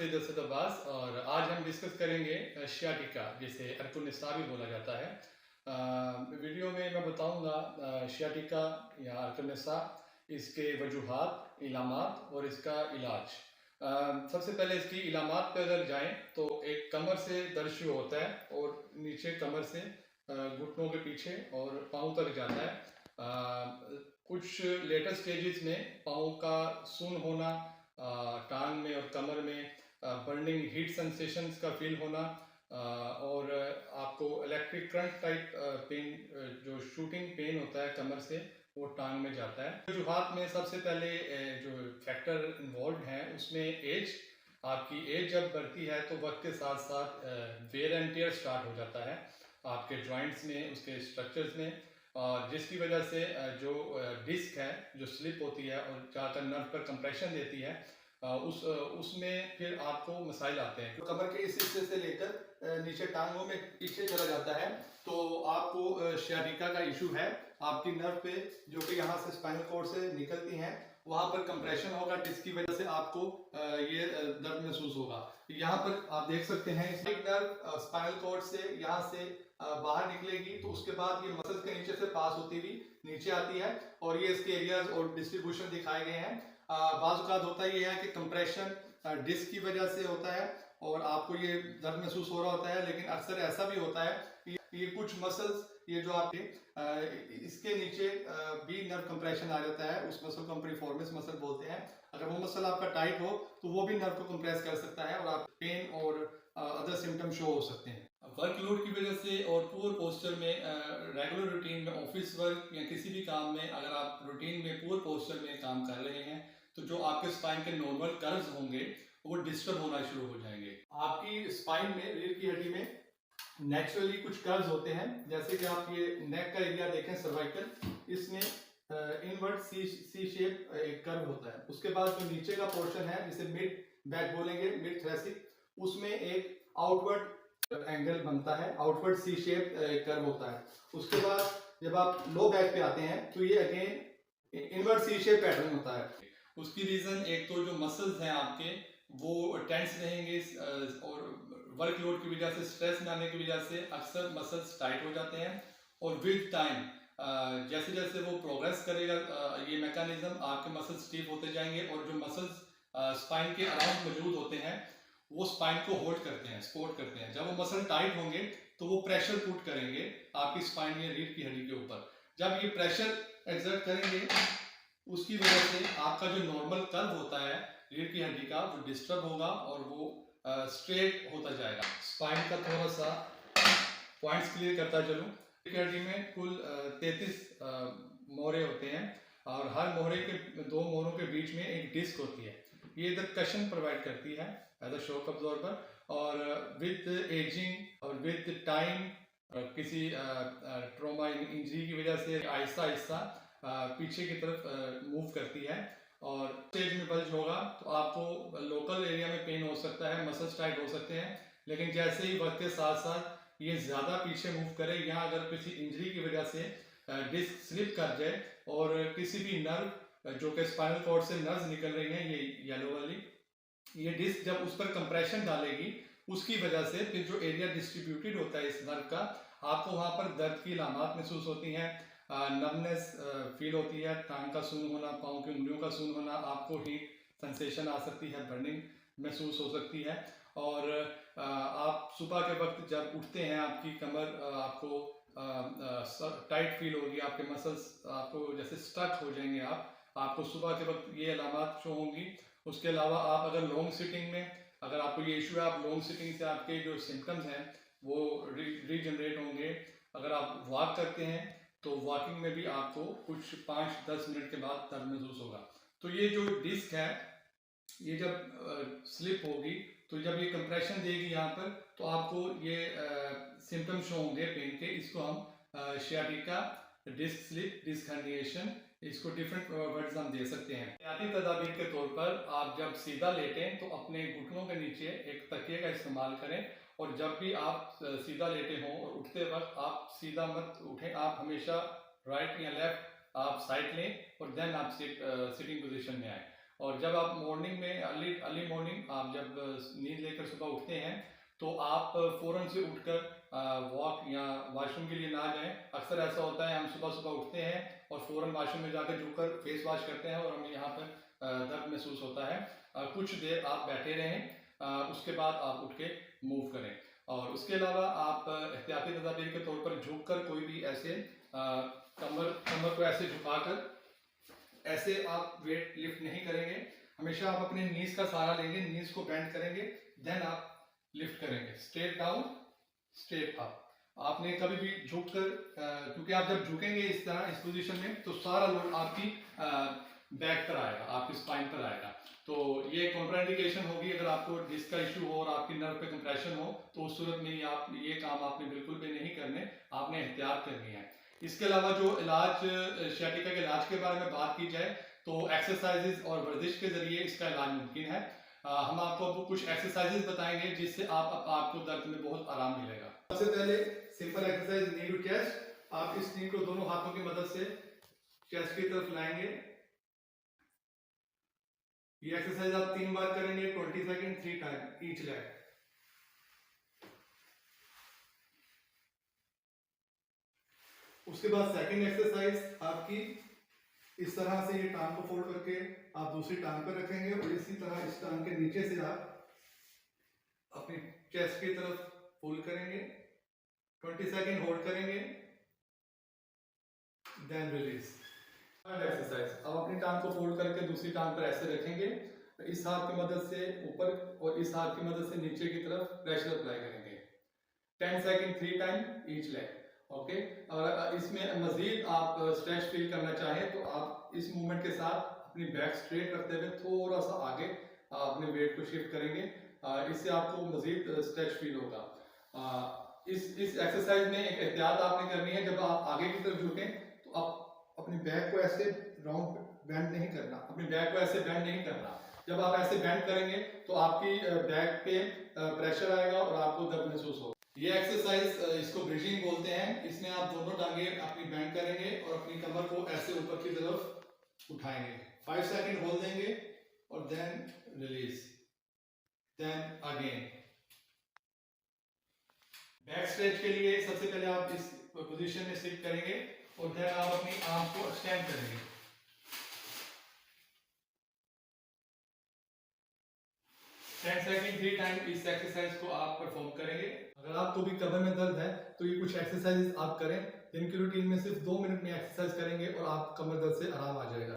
With Asad Abbas और आज हम डिस्कस करेंगे शियाटिका, जिसे अर्कुनिस्ता भी बोला जाता है। वीडियो में मैं बताऊंगा शियाटिका या अर्कुनिस्ता, इसके वजूहात, इलामात और इसका इलाज। सबसे पहले इसकी इलामात पे अगर जाएं तो एक कमर से दर्द शुरू होता है और नीचे कमर से घुटनों के पीछे और पाँव तक जाता है। कुछ लेटर स्टेजेस में पाँव का सून होना, टांग में और कमर में बर्निंग हीट सेंसेशंस का फील होना, और आपको इलेक्ट्रिक करंट टाइप पेन, जो शूटिंग पेन होता है कमर से, वो टांग में जाता है। वजूहात में सबसे पहले जो फैक्टर इन्वॉल्व हैं उसमें एज, आपकी एज जब बढ़ती है तो वक्त के साथ साथ वेयर एंड टियर स्टार्ट हो जाता है आपके जॉइंट्स में, उसके स्ट्रक्चर्स में, और जिसकी वजह से जो डिस्क है जो स्लिप होती है और ज़्यादातर नर्व पर कंप्रेशन देती है, उसमें फिर आपको मसाइल आते हैं। तो कमर के इस हिस्से से लेकर नीचे टांगों में पीछे चला जाता है, तो आपको शियाटिका का इशू है। आपकी नर्व पे जो कि यहाँ से स्पाइनल कॉर्ड से निकलती हैं, वहां पर कंप्रेशन होगा, जिसकी वजह से आपको ये दर्द महसूस होगा। यहाँ पर आप देख सकते हैं एक नर्व स्पाइनल कॉर्ड से यहाँ से बाहर निकलेगी, तो उसके बाद ये मसल्स के नीचे से पास होती हुई नीचे आती है और ये इसके एरियाज और डिस्ट्रीब्यूशन दिखाए गए हैं। बाज़ औक़ात होता ये है कि कंप्रेशन डिस्क की वजह से होता है और आपको ये दर्द महसूस हो रहा होता है, लेकिन अक्सर ऐसा भी होता है ये कुछ मसल्स, ये जो आपके इसके नीचे भी नर्व कंप्रेशन आ जाता है, उस मसल को हम प्रीफॉर्मिस मसल बोलते हैं। अगर वो मसल आपका टाइट हो तो वो भी नर्व को कंप्रेस कर सकता है और आप पेन और अदर सिम्टम शो हो सकते हैं। वर्कलोड की वजह से और पुअर पोस्चर में, रेगुलर रूटीन में, ऑफिस वर्क या किसी भी काम में अगर आप रूटीन में पुअर पोस्चर में काम कर रहे हैं, तो जो आपके स्पाइन के नॉर्मल कर्व्स होंगे वो डिस्टर्ब होना शुरू हो जाएंगे। आपकी स्पाइन में, रीढ़ की हड्डी में नेचुरली कुछ कर्व्स होते हैं, जैसे कि आप ये नेक का एरिया देखें, सर्वाइकल, इसमें इनवर्ट सी शेप एक कर्व होता है। उसके बाद जो नीचे का पोर्शन है जिसे मिड बैक बोलेंगे, मिड थ्रेसिक, उसमें एक आउटवर्ड एंगल बनता है, आउटवर्ड सी शेप कर्व होता है। उसके बाद जब आप लो बैक पे आते हैं तो ये अगेन इनवर्ट सी शेप पैटर्न होता है। उसकी रीजन एक तो जो मसल्स हैं आपके वो टेंस रहेंगे और वर्कलोड की वजह से, स्ट्रेस में आने की वजह से अक्सर मसल्स टाइट हो जाते हैं, और विद टाइम जैसे जैसे वो प्रोग्रेस करेगा ये मैकेनिज्म, आपके मसल्स स्टीफ होते जाएंगे और जो मसल्स स्पाइन के अराउंड मौजूद होते हैं वो स्पाइन को होल्ड करते हैं, सपोर्ट करते हैं। जब वो मसल टाइट होंगे तो वो प्रेशर पुट करेंगे आपकी स्पाइन या रीढ़ की हड्डी के ऊपर। जब ये प्रेशर एक्सर्ट करेंगे, उसकी वजह से आपका जो नॉर्मल कर्व होता है रीढ़ की हड्डी का, वो डिस्टर्ब होगा और वो स्ट्रेट होता जाएगा। स्पाइन का थोड़ा सा पॉइंट्स क्लियर करता चलूँ। रीढ़ की हड्डी में कुल 33 मोहरे होते हैं और हर मोहरे के, दो मोहरों के बीच में एक डिस्क होती है। ये इधर कशन प्रोवाइड करती है एज अ शॉक अब्जॉर्बर, और विद एजिंग और विद टाइम किसी ट्रॉमा इंजरी की वजह से आहिस्ता आहिस्ता पीछे की तरफ मूव करती है, और स्टेज में बल्ज होगा तो आपको लोकल एरिया में पेन हो सकता है, मसल्स टाइट हो सकते हैं, लेकिन जैसे ही वक्त के साथ साथ ये ज़्यादा पीछे मूव करे, यहाँ अगर किसी इंजरी की वजह से डिस्क स्लिप कर जाए और किसी भी नर्व, जो कि स्पाइनल कॉर्ड से नर्व्स निकल रही हैं, ये येलो वाली, ये डिस्क जब उस पर कंप्रेशन डालेगी, उसकी वजह से फिर जो एरिया डिस्ट्रीब्यूटेड होता है इस नर्व का, आपको वहाँ पर दर्द की अलामात महसूस होती हैं, नर्वनेस फील होती है, टांग का सून होना, पाँव की उंगलियों का सून होना, आपको हीट सेंसेशन आ सकती है, बर्निंग महसूस हो सकती है, और आप सुबह के वक्त जब उठते हैं आपकी कमर आपको टाइट फील होगी, आपके मसल्स आपको जैसे स्टक हो जाएंगे, आपको सुबह के वक्त ये अलामात शो होंगी। उसके अलावा आप अगर लॉन्ग सिटिंग में, अगर आपको ये इशू है, आप लॉन्ग सिटिंग से आपके जो सिम्टम्स हैं वो रीजनरेट होंगे। अगर आप वॉक करते हैं तो वॉकिंग में भी आपको कुछ 5-10 मिनट के बाद दर्द महसूस होगा। तो ये जो डिस्क है, ये जब स्लिप होगी, तो जब ये कंप्रेशन देगी यहाँ पर, तो आपको ये सिम्टम शो होंगे पेन के। इसको हम sciatica, disc slip, disc herniation, इसको डिफरेंट वर्ड्स हम दे सकते हैं। एहतियाती तदाबीर के तौर पर आप जब सीधा लेटें तो अपने घुटनों के नीचे एक तकिए का इस्तेमाल करें, और जब भी आप सीधा लेटे हों और उठते वक्त आप सीधा मत उठें, आप हमेशा राइट या लेफ्ट आप साइड लें और देन आप सिटिंग पोजीशन में आए। और जब आप मॉर्निंग में अर्ली अर्ली मॉर्निंग आप जब नींद लेकर सुबह उठते हैं तो आप फ़ौरन से उठकर वॉक या वॉशरूम के लिए ना जाएं। अक्सर ऐसा होता है हम सुबह सुबह उठते हैं और फ़ौरन वॉशरूम में जाकर झुककर फेस वॉश करते हैं और हमें यहाँ पर दर्द महसूस होता है। कुछ देर आप बैठे रहें, उसके बाद आप उठ के मूव करें। और उसके अलावा आप एहतियाती तदाबीर के तौर पर झुककर कोई भी ऐसे कमर को ऐसे झुकाकर ऐसे आप वेट लिफ्ट नहीं करेंगे। हमेशा आप अपने नीज का सहारा लेंगे, नीज को बेंड करेंगे, देन आप लिफ्ट करेंगे। Straight down, straight up. आपने कभी भी झुक कर क्योंकि आप जब झुकेंगे इस तरह इस पोजीशन में तो सारा लोड आपकी बैक पर आएगा, आपकी स्पाइन पर आएगा। तो ये कॉन्ट्राइंडिकेशन होगी अगर आपको डिस्क का इशू हो और आपकी नर्व पे कंप्रेशन हो, तो उस सूरत में आप ये काम आपने बिल्कुल भी नहीं करने, आपने एहतियात करनी है। इसके अलावा जो इलाज सियाटिका के इलाज के बारे में बात की जाए तो एक्सरसाइजेज और वर्जिश के जरिए इसका इलाज मुमकिन है। हम आपको अब कुछ एक्सरसाइजेज बताएंगे जिससे आपको दर्द में बहुत आराम मिलेगा। सबसे पहले simple exercise knee to chest. आप इस नी को दोनों हाथों की मदद से चेस्ट की तरफ लाएंगे। ये एक्सरसाइज आप 3 बार करेंगे, 20 सेकंड 3 टाइम ईच लेग। उसके बाद सेकंड एक्सरसाइज आपकी इस तरह से ये टांग को फोल्ड करके आप दूसरी टांग पर रखेंगे और इसी तरह इस टांग के नीचे से आप अपनी चेस्ट की तरफ पुल करेंगे, 20 सेकंड होल्ड करेंगे, देन रिलीज। एक्सरसाइज, अब अपनी टांग को फोल्ड करके दूसरी टांग पर ऐसे रखेंगे, इस हाथ की मदद से ऊपर और इस हाथ की मदद से नीचे की तरफ प्रेशर अप्लाई करेंगे। 10 second 3 time each leg. Okay. और इसमें मजीद आप स्ट्रेच फील करना चाहें तो आप इस मूवमेंट के साथ अपनी बैक स्ट्रेट रखते हुए थोड़ा सा आगे अपने वेट को शिफ्ट करेंगे। इससे आपको मजीद स्ट्रेच फील होगा। इस एक्सरसाइज में एक एहतियात आपने करनी है, जब आप आगे की तरफ झुकें तो आप अपनी बैक को ऐसे राउंड बेंड नहीं करना, अपनी बैक को ऐसे बेंड नहीं करना। जब आप ऐसे बेंड करेंगे तो आपकी बैक पे प्रेशर आएगा और आपको दर्द महसूस होगा। ये एक्सरसाइज इसको ब्रिजिंग बोलते हैं। इसमें आप दोनों टांगे अपनी बेंड करेंगे और अपनी कमर को ऐसे ऊपर की तरफ उठाएंगे। 5 सेकंड होल्ड देंगे और then release, then again. Back stretch के लिए सबसे पहले आप इस पोजीशन में सिट करेंगे और देन आप अपनी आर्म को एक्सटेंड करेंगे। 10 सेकंड 3 टाइम इस एक्सरसाइज को आप परफॉर्म करेंगे। अगर आपको भी कमर में दर्द है तो ये कुछ एक्सरसाइज आप करें। दिन की रूटीन में सिर्फ 2 मिनट में एक्सरसाइज करेंगे और आप कमर दर्द से आराम आ जाएगा।